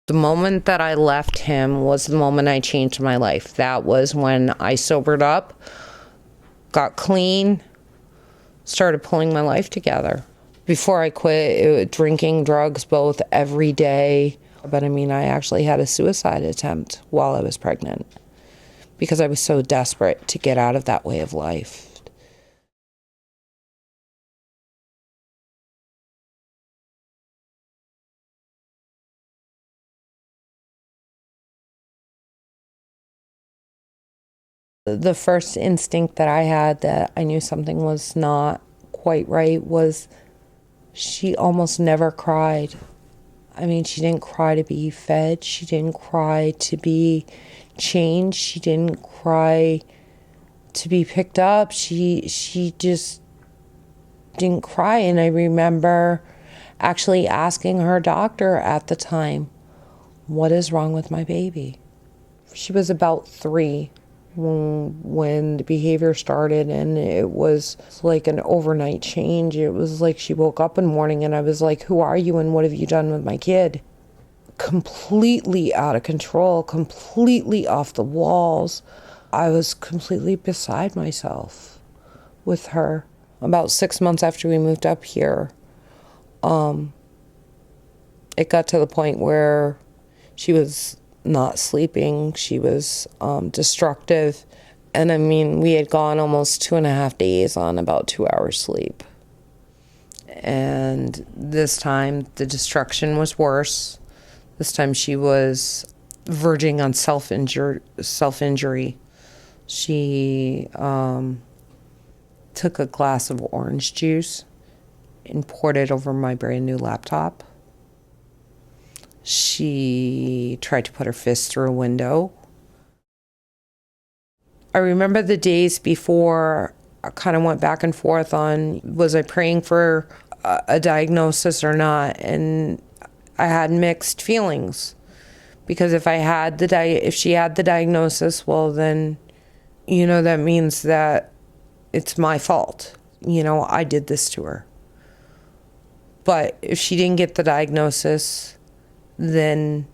The moment that I left him was the moment I changed my life. That was when I sobered up, got clean, started pulling my life together. Before I quit, drinking drugs both every day. But I mean, I actually had a suicide attempt while I was pregnant because I was so desperate to get out of that way of life. The first instinct that I had that I knew something was not quite right was she almost never cried. I mean, she didn't cry to be fed. She didn't cry to be changed. She didn't cry to be picked up. She just didn't cry. And I remember actually asking her doctor at the time, what is wrong with my baby? She was about 3 when the behavior started, and it was like an overnight change. It was like she woke up one morning and I was like, who are you and what have you done with my kid? Completely out of control, completely off the walls. I was completely beside myself with her. About 6 months after we moved up here, it got to the point where she was not sleeping. She was destructive. And I mean, we had gone almost 2.5 days on about 2 hours sleep. And this time the destruction was worse. This time she was verging on self-injury. She took a glass of orange juice and poured it over my brand new laptop. She tried to put her fist through a window. I remember the days before I kind of went back and forth on, was I praying for a diagnosis or not? And I had mixed feelings. Because if she had the diagnosis, well then, that means that it's my fault. I did this to her. But if she didn't get the diagnosis, then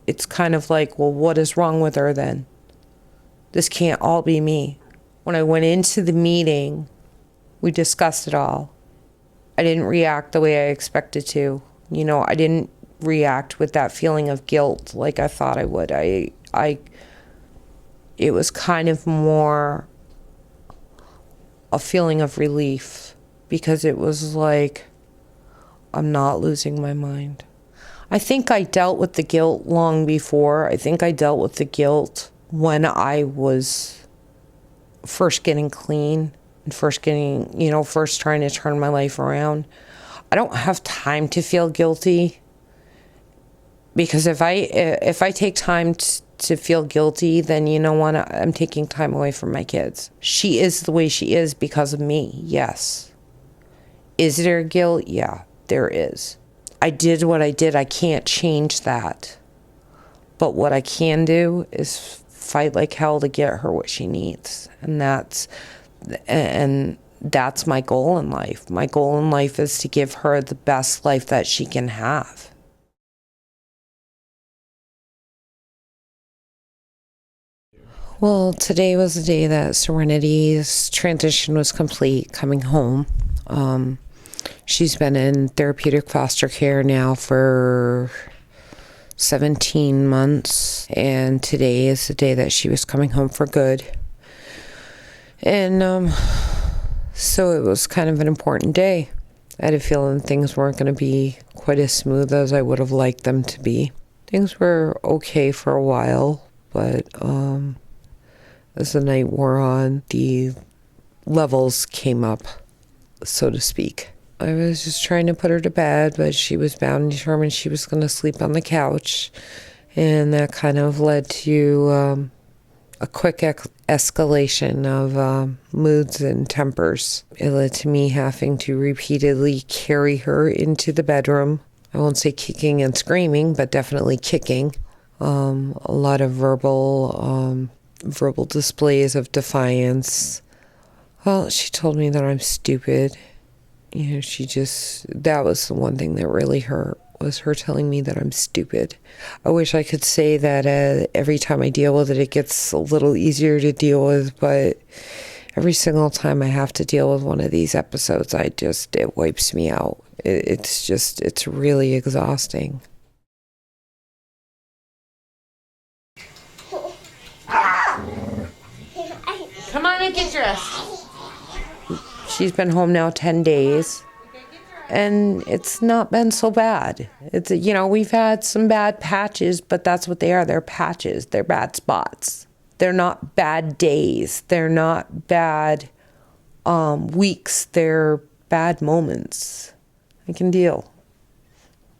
it's kind of like, well, what is wrong with her then? This can't all be me. When I went into the meeting, we discussed it all. I didn't react the way I expected to. I didn't react with that feeling of guilt like I thought I would. It was kind of more a feeling of relief because it was like, I'm not losing my mind. I think I dealt with the guilt long before. I think I dealt with the guilt when I was first getting clean and first trying to turn my life around. I don't have time to feel guilty because if I take time to feel guilty, then I'm taking time away from my kids. She is the way she is because of me, yes. Is there guilt? Yeah, there is. I did what I did. I can't change that. But what I can do is fight like hell to get her what she needs. And that's my goal in life. My goal in life is to give her the best life that she can have. Well, today was the day that Serenity's transition was complete, coming home. She's been in therapeutic foster care now for 17 months, and today is the day that she was coming home for good. And so it was kind of an important day. I had a feeling things weren't going to be quite as smooth as I would have liked them to be. Things were okay for a while, but as the night wore on, the levels came up, so to speak. I was just trying to put her to bed, but she was bound and determined she was going to sleep on the couch. And that kind of led to a quick escalation of moods and tempers. It led to me having to repeatedly carry her into the bedroom. I won't say kicking and screaming, but definitely kicking. A lot of verbal displays of defiance. Well, she told me that I'm stupid. That was the one thing that really hurt, was her telling me that I'm stupid. I wish I could say that every time I deal with it, it gets a little easier to deal with, but every single time I have to deal with one of these episodes, it wipes me out. It's really exhausting. Come on and get dressed. She's been home now 10 days. And it's not been so bad. It's, we've had some bad patches, but that's what they are. They're patches. They're bad spots. They're not bad days. They're not bad weeks. They're bad moments. I can deal.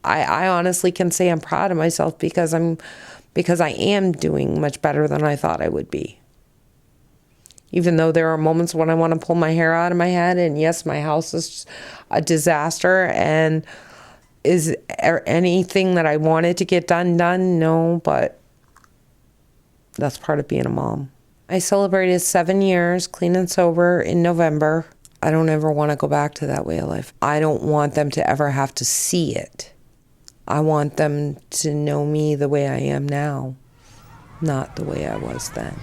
I honestly can say I'm proud of myself because I am doing much better than I thought I would be. Even though there are moments when I want to pull my hair out of my head, and yes, my house is a disaster, and is anything that I wanted to get done? No, but that's part of being a mom. I celebrated 7 years clean and sober in November. I don't ever want to go back to that way of life. I don't want them to ever have to see it. I want them to know me the way I am now, not the way I was then.